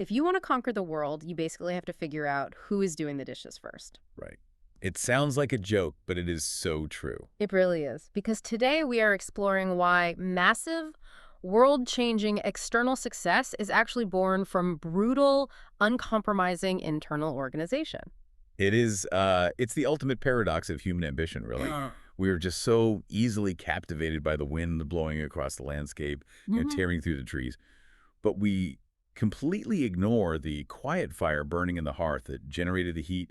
If you want to conquer the world, you basically have to figure out who is doing the dishes first. Right. It sounds like a joke, but it is so true. It really is. Because today we are exploring why massive, world-changing external success is actually born from brutal, uncompromising internal organization. It's the ultimate paradox of human ambition, really. We're just so easily captivated by the wind blowing across the landscape, tearing through the trees. But we completely ignore the quiet fire burning in the hearth that generated the heat,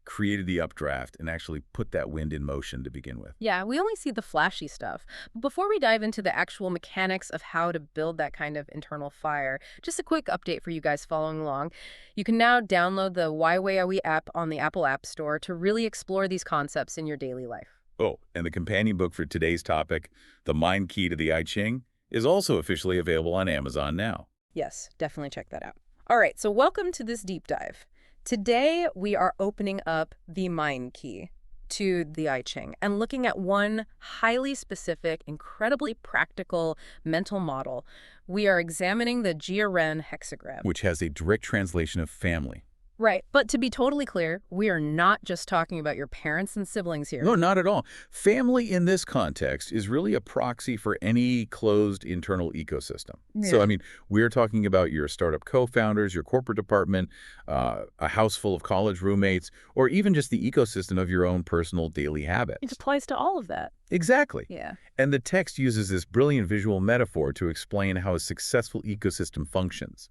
created the updraft, and actually put that wind in motion to begin with. Yeah, we only see the flashy stuff. But before we dive into the actual mechanics of how to build that kind of internal fire, just a quick update for you guys following along. You can now download the Why Way Are We app on the Apple App Store to really explore these concepts in your daily life. Oh, and the companion book for today's topic, The Mind Key to the I Ching, is also officially available on Amazon now. Yes, definitely check that out. All right, so welcome to this deep dive. Today, we are opening up the mind key to the I Ching and looking at one highly specific, incredibly practical mental model. We are examining the Jia Ren hexagram. Which has a direct translation of family. Right, but to be totally clear, we are not just talking about your parents and siblings here. No, not at all. Family in this context is really a proxy for any closed internal ecosystem. Yeah. So, I mean, we're talking about your startup co-founders, your corporate department, a house full of college roommates, or even just the ecosystem of your own personal daily habits. It applies to all of that. Exactly. Yeah. And the text uses this brilliant visual metaphor to explain how a successful ecosystem functions.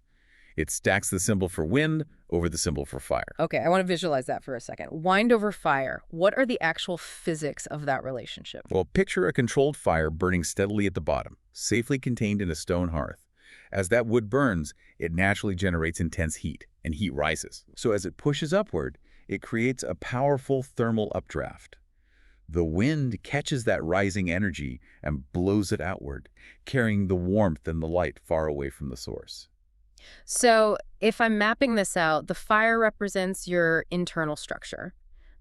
It stacks the symbol for wind over the symbol for fire. Okay, I want to visualize that for a second. Wind over fire. What are the actual physics of that relationship? Well, picture a controlled fire burning steadily at the bottom, safely contained in a stone hearth. As that wood burns, it naturally generates intense heat, and heat rises. So as it pushes upward, it creates a powerful thermal updraft. The wind catches that rising energy and blows it outward, carrying the warmth and the light far away from the source. So if I'm mapping this out, the fire represents your internal structure,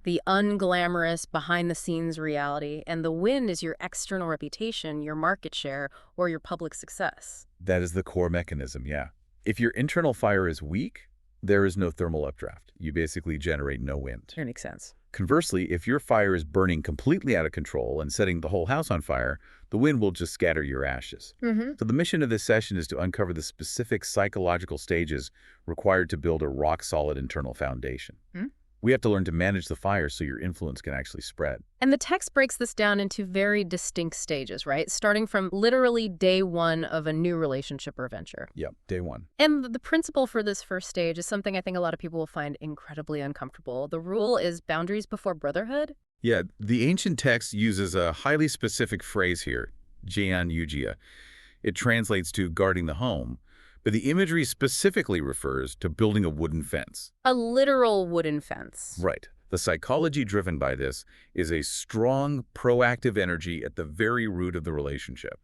the unglamorous behind-the-scenes reality, and the wind is your external reputation, your market share, or your public success. That is the core mechanism, yeah. If your internal fire is weak, there is no thermal updraft. You basically generate no wind. That makes sense. Conversely, if your fire is burning completely out of control and setting the whole house on fire, the wind will just scatter your ashes. So the mission of this session is to uncover the specific psychological stages required to build a rock-solid internal foundation. We have to learn to manage the fire so your influence can actually spread. And the text breaks this down into very distinct stages, right? Starting from literally day one of a new relationship or venture. Yep, day one. And the principle for this first stage is something I think a lot of people will find incredibly uncomfortable. The rule is boundaries before brotherhood. Yeah, the ancient text uses a highly specific phrase here, Jia. It translates to guarding the home, but the imagery specifically refers to building a wooden fence. A literal wooden fence. Right. The psychology driven by this is a strong, proactive energy at the very root of the relationship.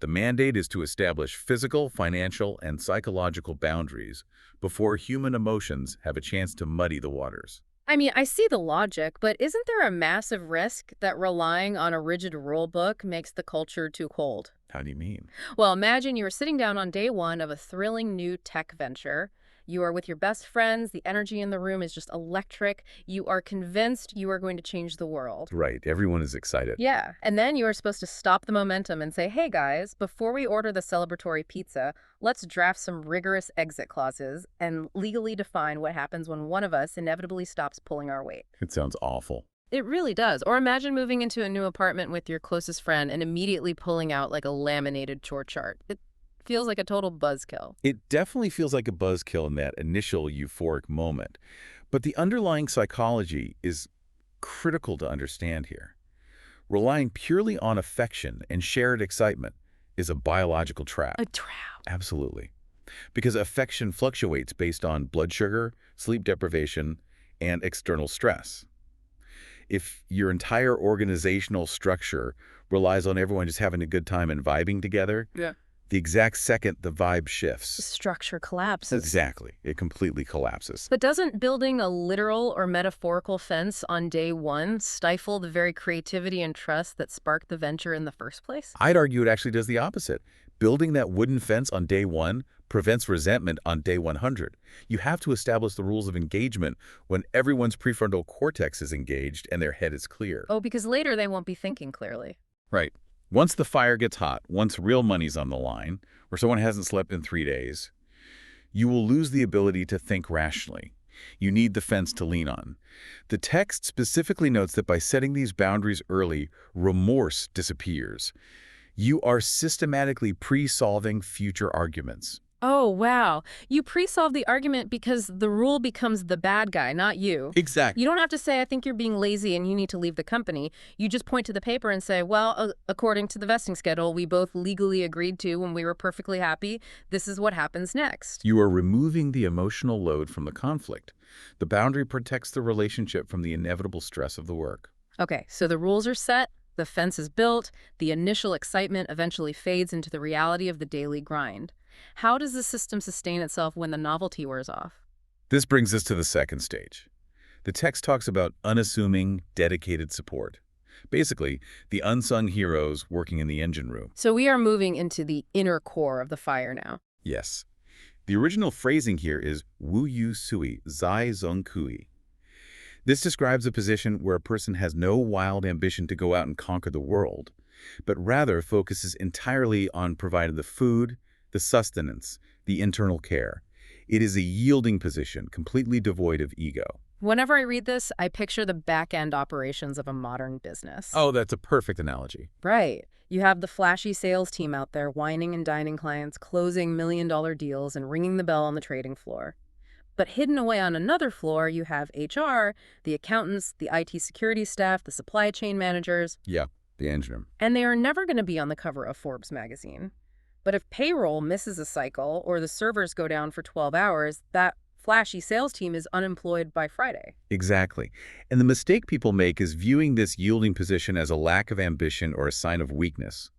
The mandate is to establish physical, financial, and psychological boundaries before human emotions have a chance to muddy the waters. I mean, I see the logic, but isn't there a massive risk that relying on a rigid rule book makes the culture too cold? How do you mean? Well, imagine you are sitting down on day one of a thrilling new tech venture. You are with your best friends. The energy in the room is just electric. You are convinced you are going to change the world. Right. Everyone is excited. Yeah. And then you are supposed to stop the momentum and say, hey, guys, before we order the celebratory pizza, let's draft some rigorous exit clauses and legally define what happens when one of us inevitably stops pulling our weight. It sounds awful. It really does. Or imagine moving into a new apartment with your closest friend and immediately pulling out like a laminated chore chart. It feels like a total buzzkill. It definitely feels like a buzzkill in that initial euphoric moment. But the underlying psychology is critical to understand here. Relying purely on affection and shared excitement is a biological trap. A trap. Absolutely. Because affection fluctuates based on blood sugar, sleep deprivation, and external stress. If your entire organizational structure relies on everyone just having a good time and vibing together, the exact second the vibe shifts. The structure collapses. Exactly. It completely collapses. But doesn't building a literal or metaphorical fence on day one stifle the very creativity and trust that sparked the venture in the first place? I'd argue it actually does the opposite. Building that wooden fence on day one prevents resentment on day 100. You have to establish the rules of engagement when everyone's prefrontal cortex is engaged and their head is clear. Oh, because later they won't be thinking clearly. Right. Once the fire gets hot, once real money's on the line, or someone hasn't slept in 3 days, you will lose the ability to think rationally. You need the fence to lean on. The text specifically notes that by setting these boundaries early, remorse disappears. You are systematically pre-solving future arguments. Oh, wow. You pre-solve the argument because the rule becomes the bad guy, not you. Exactly. You don't have to say, I think you're being lazy and you need to leave the company. You just point to the paper and say, well, according to the vesting schedule we both legally agreed to when we were perfectly happy, this is what happens next. You are removing the emotional load from the conflict. The boundary protects the relationship from the inevitable stress of the work. Okay, so the rules are set, the fence is built, the initial excitement eventually fades into the reality of the daily grind. How does the system sustain itself when the novelty wears off? This brings us to the second stage. The text talks about unassuming, dedicated support. Basically, the unsung heroes working in the engine room. So we are moving into the inner core of the fire now. Yes. The original phrasing here is wu yu sui, zai zong kui. This describes a position where a person has no wild ambition to go out and conquer the world, but rather focuses entirely on providing the food, the sustenance, the internal care. It is a yielding position, completely devoid of ego. Whenever I read this, I picture the back-end operations of a modern business. Oh, that's a perfect analogy. Right. You have the flashy sales team out there whining and dining clients, closing million-dollar deals, and ringing the bell on the trading floor. But hidden away on another floor, you have HR, the accountants, the IT security staff, the supply chain managers. Yeah, the engine room. And they are never going to be on the cover of Forbes magazine. But if payroll misses a cycle or the servers go down for 12 hours, that flashy sales team is unemployed by Friday. Exactly. And the mistake people make is viewing this yielding position as a lack of ambition or a sign of weakness.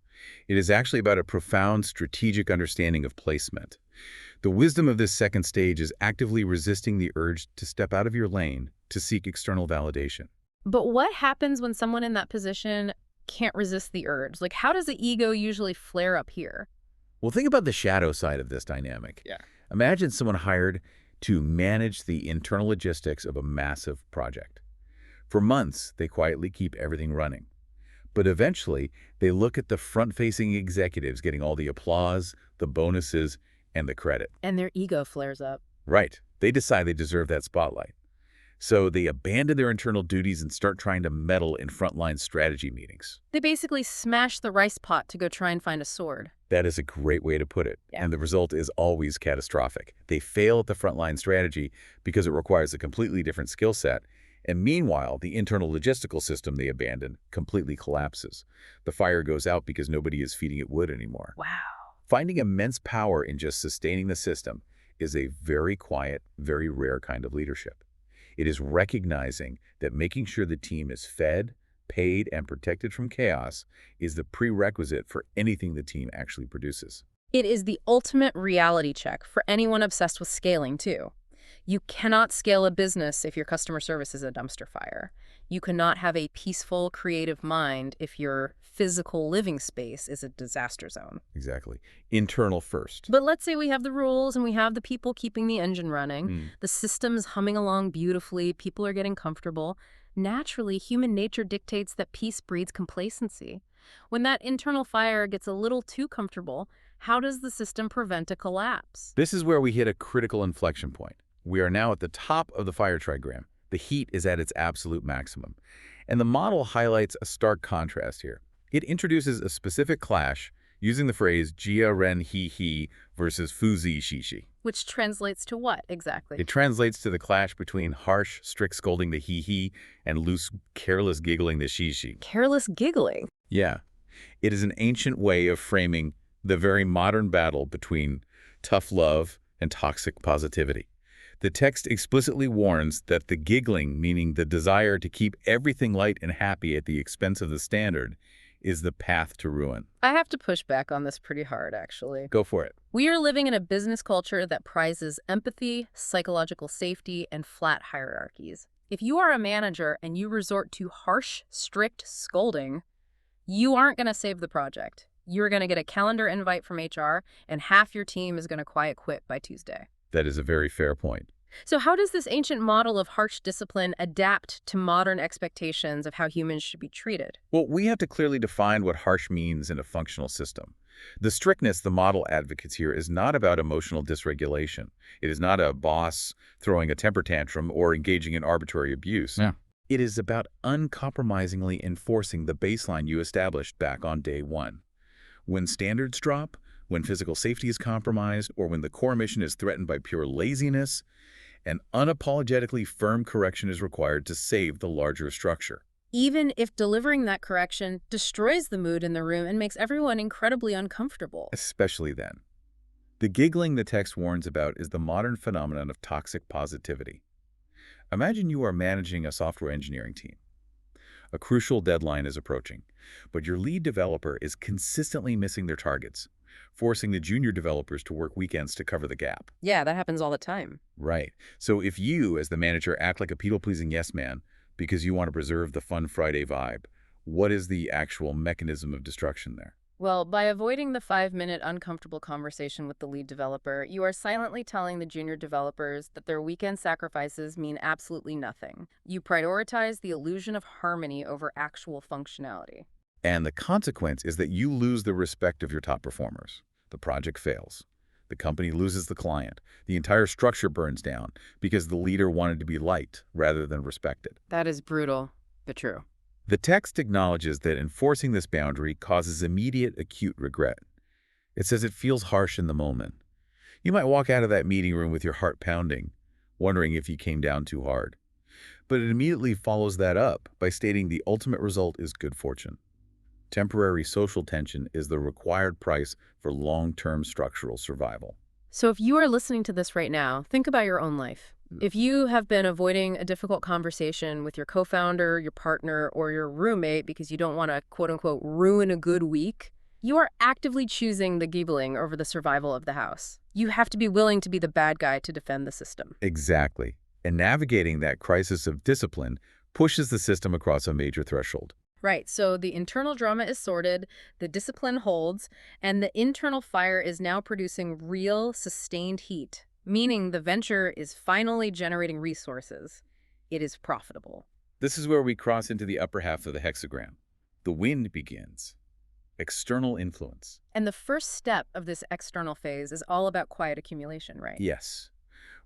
It is actually about a profound strategic understanding of placement. The wisdom of this second stage is actively resisting the urge to step out of your lane to seek external validation. But what happens when someone in that position can't resist the urge? Like, how does the ego usually flare up here? Well, think about the shadow side of this dynamic. Yeah. Imagine someone hired to manage the internal logistics of a massive project. For months, they quietly keep everything running. But eventually, they look at the front-facing executives getting all the applause, the bonuses, and the credit. And their ego flares up. Right. They decide they deserve that spotlight. So they abandon their internal duties and start trying to meddle in frontline strategy meetings. They basically smash the rice pot to go try and find a sword. That is a great way to put it. Yeah. And the result is always catastrophic. They fail at the frontline strategy because it requires a completely different skill set. And meanwhile, the internal logistical system they abandon completely collapses. The fire goes out because nobody is feeding it wood anymore. Wow. Finding immense power in just sustaining the system is a very quiet, very rare kind of leadership. It is recognizing that making sure the team is fed, paid, and protected from chaos is the prerequisite for anything the team actually produces. It is the ultimate reality check for anyone obsessed with scaling, too. You cannot scale a business if your customer service is a dumpster fire. You cannot have a peaceful, creative mind if your physical living space is a disaster zone. Exactly. Internal first. But let's say we have the rules and we have the people keeping the engine running. The system's humming along beautifully. People are getting comfortable. Naturally, human nature dictates that peace breeds complacency. When that internal fire gets a little too comfortable, how does the system prevent a collapse? This is where we hit a critical inflection point. We are now at the top of the fire trigram. The heat is at its absolute maximum. And the model highlights a stark contrast here. It introduces a specific clash using the phrase Jia Ren he versus Fuzi shishi. Which translates to what, exactly? It translates to the clash between harsh, strict scolding the he and loose, careless giggling the shishi. Careless giggling? Yeah. It is an ancient way of framing the very modern battle between tough love and toxic positivity. The text explicitly warns that the giggling, meaning the desire to keep everything light and happy at the expense of the standard, is the path to ruin. I have to push back on this pretty hard, actually. Go for it. We are living in a business culture that prizes empathy, psychological safety, and flat hierarchies. If you are a manager and you resort to harsh, strict scolding, you aren't going to save the project. You're going to get a calendar invite from HR, and half your team is going to quiet quit by Tuesday. That is a very fair point. So how does this ancient model of harsh discipline adapt to modern expectations of how humans should be treated? Well, we have to clearly define what harsh means in a functional system. The strictness the model advocates here is not about emotional dysregulation. It is not a boss throwing a temper tantrum or engaging in arbitrary abuse. Yeah. It is about uncompromisingly enforcing the baseline you established back on day one. When standards drop, when physical safety is compromised, or when the core mission is threatened by pure laziness, an unapologetically firm correction is required to save the larger structure. Even if delivering that correction destroys the mood in the room and makes everyone incredibly uncomfortable. Especially then. The giggling the text warns about is the modern phenomenon of toxic positivity. Imagine you are managing a software engineering team. A crucial deadline is approaching, but your lead developer is consistently missing their targets, forcing the junior developers to work weekends to cover the gap. Yeah, that happens all the time. Right. So if you, as the manager, act like a people-pleasing yes man because you want to preserve the fun Friday vibe, what is the actual mechanism of destruction there? Well, by avoiding the 5-minute uncomfortable conversation with the lead developer, you are silently telling the junior developers that their weekend sacrifices mean absolutely nothing. You prioritize the illusion of harmony over actual functionality. And the consequence is that you lose the respect of your top performers. The project fails. The company loses the client. The entire structure burns down because the leader wanted to be liked rather than respected. That is brutal, but true. The text acknowledges that enforcing this boundary causes immediate acute regret. It says it feels harsh in the moment. You might walk out of that meeting room with your heart pounding, wondering if you came down too hard. But it immediately follows that up by stating the ultimate result is good fortune. Temporary social tension is the required price for long-term structural survival. So if you are listening to this right now, think about your own life. If you have been avoiding a difficult conversation with your co-founder, your partner, or your roommate because you don't want to, quote-unquote, ruin a good week, you are actively choosing the giggling over the survival of the house. You have to be willing to be the bad guy to defend the system. Exactly. And navigating that crisis of discipline pushes the system across a major threshold. Right, so the internal drama is sorted, the discipline holds, and the internal fire is now producing real, sustained heat, meaning the venture is finally generating resources. It is profitable. This is where we cross into the upper half of the hexagram. The wind begins. External influence. And the first step of this external phase is all about quiet accumulation, right? Yes.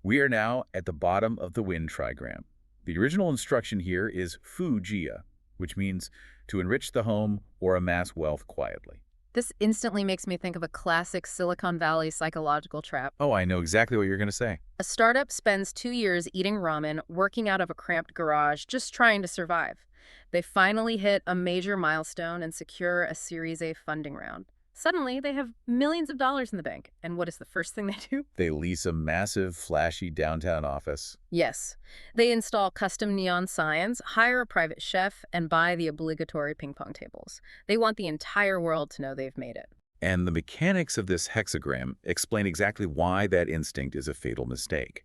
We are now at the bottom of the wind trigram. The original instruction here is fu jia, which means to enrich the home or amass wealth quietly. This instantly makes me think of a classic Silicon Valley psychological trap. Oh, I know exactly what you're going to say. A startup spends 2 years eating ramen, working out of a cramped garage, just trying to survive. They finally hit a major milestone and secure a Series A funding round. Suddenly, they have millions of dollars in the bank. And what is the first thing they do? They lease a massive, flashy downtown office. Yes. They install custom neon signs, hire a private chef, and buy the obligatory ping pong tables. They want the entire world to know they've made it. And the mechanics of this hexagram explain exactly why that instinct is a fatal mistake.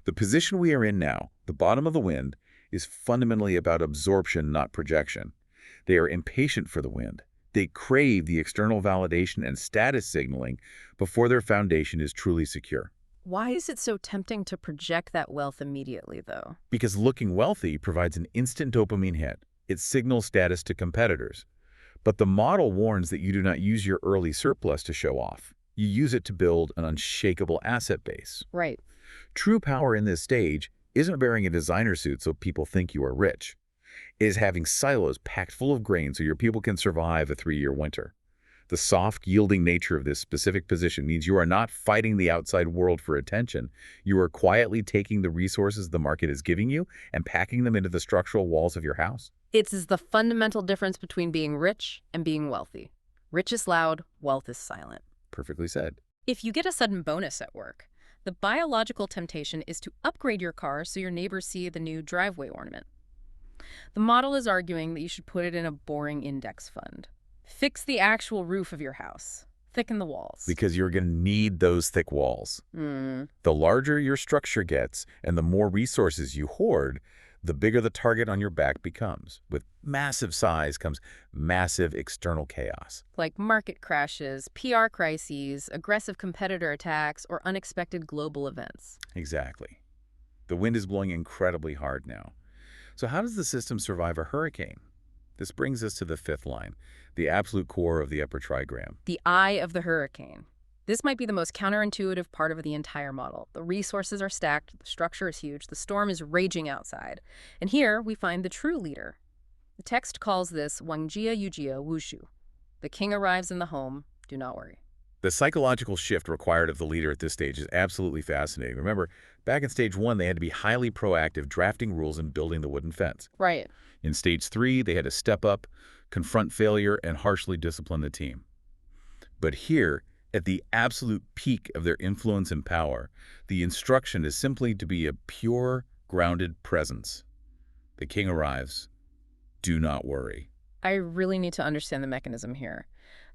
The position we are in now, the bottom of the wind, is fundamentally about absorption, not projection. They are impatient for the wind. They crave the external validation and status signaling before their foundation is truly secure. Why is it so tempting to project that wealth immediately, though? Because looking wealthy provides an instant dopamine hit. It signals status to competitors. But the model warns that you do not use your early surplus to show off. You use it to build an unshakable asset base. Right. True power in this stage isn't wearing a designer suit so people think you are rich. It is having silos packed full of grain so your people can survive a 3-year winter. The soft, yielding nature of this specific position means you are not fighting the outside world for attention. You are quietly taking the resources the market is giving you and packing them into the structural walls of your house. It's the fundamental difference between being rich and being wealthy. Rich is loud, wealth is silent. Perfectly said. If you get a sudden bonus at work, the biological temptation is to upgrade your car so your neighbors see the new driveway ornament. The model is arguing that you should put it in a boring index fund. Fix the actual roof of your house. Thicken the walls. Because you're going to need those thick walls. The larger your structure gets and the more resources you hoard, The bigger the target on your back becomes. With massive size comes massive external chaos. Like market crashes, PR crises, aggressive competitor attacks, or unexpected global events. Exactly. The wind is blowing incredibly hard now. So how does the system survive a hurricane? This brings us to the fifth line, the absolute core of the upper trigram. The eye of the hurricane. This might be the most counterintuitive part of the entire model. The resources are stacked, the structure is huge, the storm is raging outside. And here we find the true leader. The text calls this Wangjia Yujia Wushu. The king arrives in the home, do not worry. The psychological shift required of the leader at this stage is absolutely fascinating. Remember, back in stage 1, they had to be highly proactive, drafting rules and building the wooden fence. Right. In stage 3, they had to step up, confront failure, and harshly discipline the team. But here, at the absolute peak of their influence and power, the instruction is simply to be a pure, grounded presence. The king arrives. Do not worry. I really need to understand the mechanism here.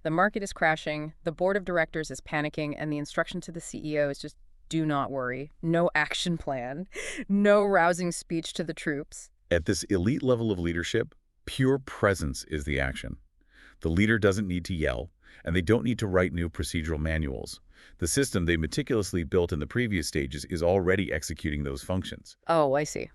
The market is crashing, the board of directors is panicking, and the instruction to the CEO is just do not worry. No action plan, no rousing speech to the troops. At this elite level of leadership, pure presence is the action. The leader doesn't need to yell, and they don't need to write new procedural manuals. The system they meticulously built in the previous stages is already executing those functions. Oh, I see.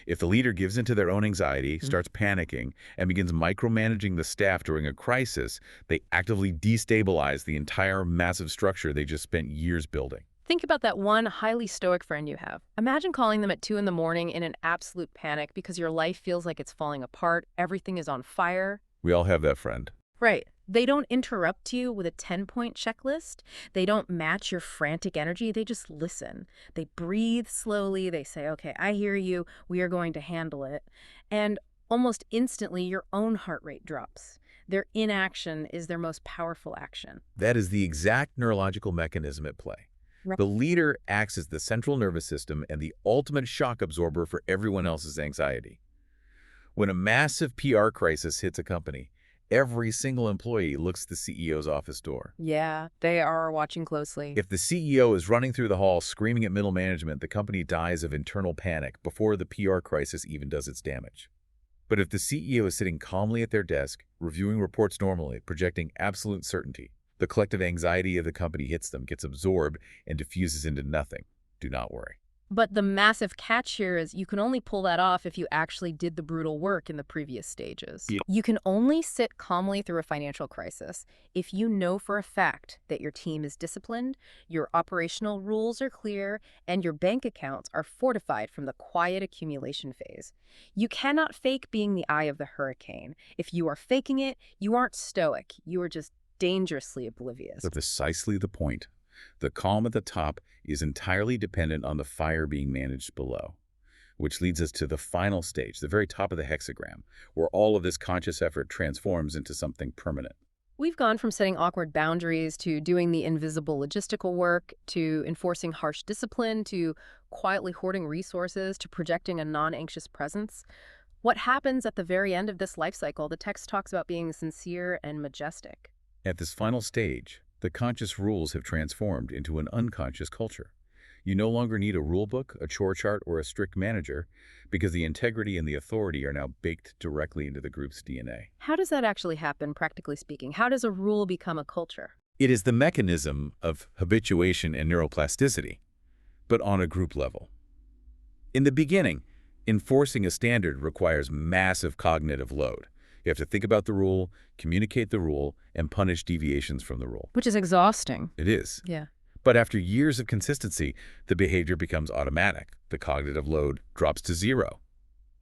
If the leader gives into their own anxiety, starts panicking, and begins micromanaging the staff during a crisis, they actively destabilize the entire massive structure they just spent years building. Think about that one highly stoic friend you have. Imagine calling them at 2 in the morning in an absolute panic because your life feels like it's falling apart, everything is on fire. We all have that friend. Right. They don't interrupt you with a 10-point checklist. They don't match your frantic energy. They just listen. They breathe slowly. They say, okay, I hear you. We are going to handle it. And almost instantly, your own heart rate drops. Their inaction is their most powerful action. That is the exact neurological mechanism at play. Right. The leader acts as the central nervous system and the ultimate shock absorber for everyone else's anxiety. When a massive PR crisis hits a company, every single employee looks at the CEO's office door. Yeah, they are watching closely. If the CEO is running through the hall screaming at middle management, the company dies of internal panic before the PR crisis even does its damage. But if the CEO is sitting calmly at their desk, reviewing reports normally, projecting absolute certainty, the collective anxiety of the company hits them, gets absorbed, and diffuses into nothing. Do not worry. But the massive catch here is you can only pull that off if you actually did the brutal work in the previous stages. Yeah. You can only sit calmly through a financial crisis if you know for a fact that your team is disciplined, your operational rules are clear, and your bank accounts are fortified from the quiet accumulation phase. You cannot fake being the eye of the hurricane. If you are faking it, you aren't stoic. You are just dangerously oblivious. That's precisely the point. The calm at the top is entirely dependent on the fire being managed below, which leads us to the final stage, the very top of the hexagram, where all of this conscious effort transforms into something permanent. We've gone from setting awkward boundaries to doing the invisible logistical work, to enforcing harsh discipline, to quietly hoarding resources, to projecting a non-anxious presence. What happens at the very end of this life cycle? The text talks about being sincere and majestic. At this final stage, the conscious rules have transformed into an unconscious culture. You no longer need a rule book, a chore chart, or a strict manager, because the integrity and the authority are now baked directly into the group's DNA. How does that actually happen, practically speaking? How does a rule become a culture? It is the mechanism of habituation and neuroplasticity, but on a group level. In the beginning, enforcing a standard requires massive cognitive load. You have to think about the rule, communicate the rule, and punish deviations from the rule. Which is exhausting. It is. Yeah. But after years of consistency, the behavior becomes automatic. The cognitive load drops to zero.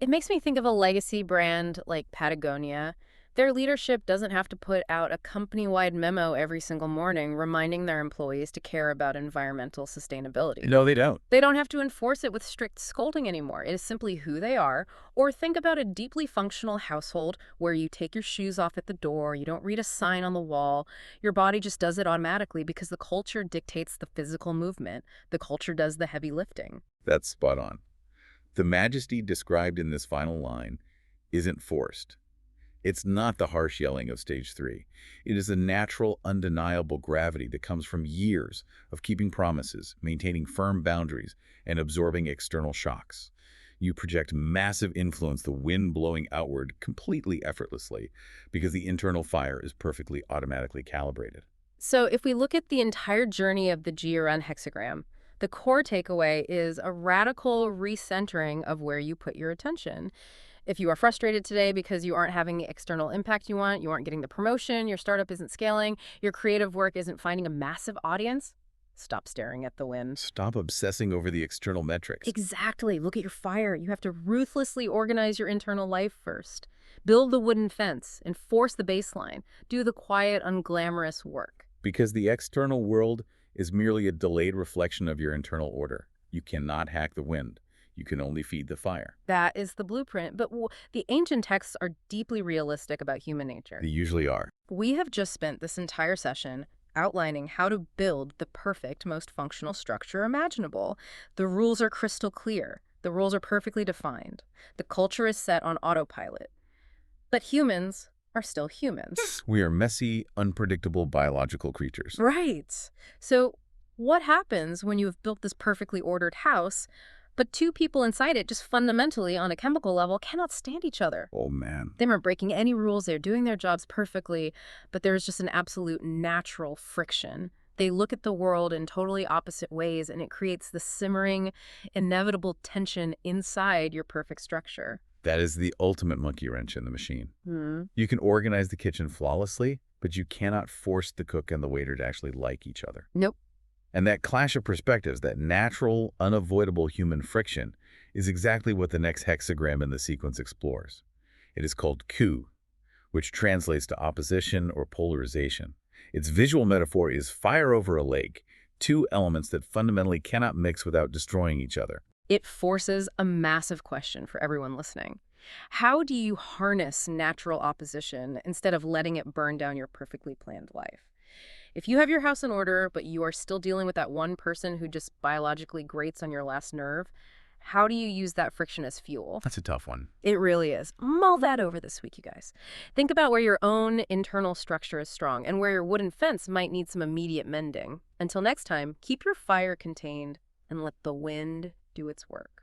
It makes me think of a legacy brand like Patagonia. Their leadership doesn't have to put out a company-wide memo every single morning reminding their employees to care about environmental sustainability. No, they don't. They don't have to enforce it with strict scolding anymore. It is simply who they are. Or think about a deeply functional household where you take your shoes off at the door, you don't read a sign on the wall. Your body just does it automatically because the culture dictates the physical movement. The culture does the heavy lifting. That's spot on. The majesty described in this final line isn't forced. It's not the harsh yelling of stage 3. It is a natural, undeniable gravity that comes from years of keeping promises, maintaining firm boundaries, and absorbing external shocks. You project massive influence, the wind blowing outward completely effortlessly because the internal fire is perfectly automatically calibrated. So if we look at the entire journey of the Jia Ren hexagram, the core takeaway is a radical recentering of where you put your attention. If you are frustrated today because you aren't having the external impact you aren't getting the promotion, your startup isn't scaling, your creative work isn't finding a massive audience, stop staring at the wind. Stop obsessing over the external metrics. Exactly. Look at your fire. You have to ruthlessly organize your internal life first. Build the wooden fence, enforce the baseline, do the quiet, unglamorous work. Because the external world is merely a delayed reflection of your internal order. You cannot hack the wind. You can only feed the fire. That is the blueprint. But the ancient texts are deeply realistic about human nature. They usually are. We have just spent this entire session outlining how to build the perfect, most functional structure imaginable. The rules are crystal clear. The rules are perfectly defined. The culture is set on autopilot. But humans are still humans. We are messy, unpredictable biological creatures. Right. So what happens when you have built this perfectly ordered house, but two people inside it just fundamentally on a chemical level cannot stand each other? Oh, man. They aren't breaking any rules. They're doing their jobs perfectly, but there's just an absolute natural friction. They look at the world in totally opposite ways, and it creates the simmering, inevitable tension inside your perfect structure. That is the ultimate monkey wrench in the machine. Hmm. You can organize the kitchen flawlessly, but you cannot force the cook and the waiter to actually like each other. Nope. And that clash of perspectives, that natural, unavoidable human friction, is exactly what the next hexagram in the sequence explores. It is called coup, which translates to opposition or polarization. Its visual metaphor is fire over a lake, two elements that fundamentally cannot mix without destroying each other. It forces a massive question for everyone listening. How do you harness natural opposition instead of letting it burn down your perfectly planned life? If you have your house in order, but you are still dealing with that one person who just biologically grates on your last nerve, how do you use that friction as fuel? That's a tough one. It really is. Mull that over this week, you guys. Think about where your own internal structure is strong and where your wooden fence might need some immediate mending. Until next time, keep your fire contained and let the wind do its work.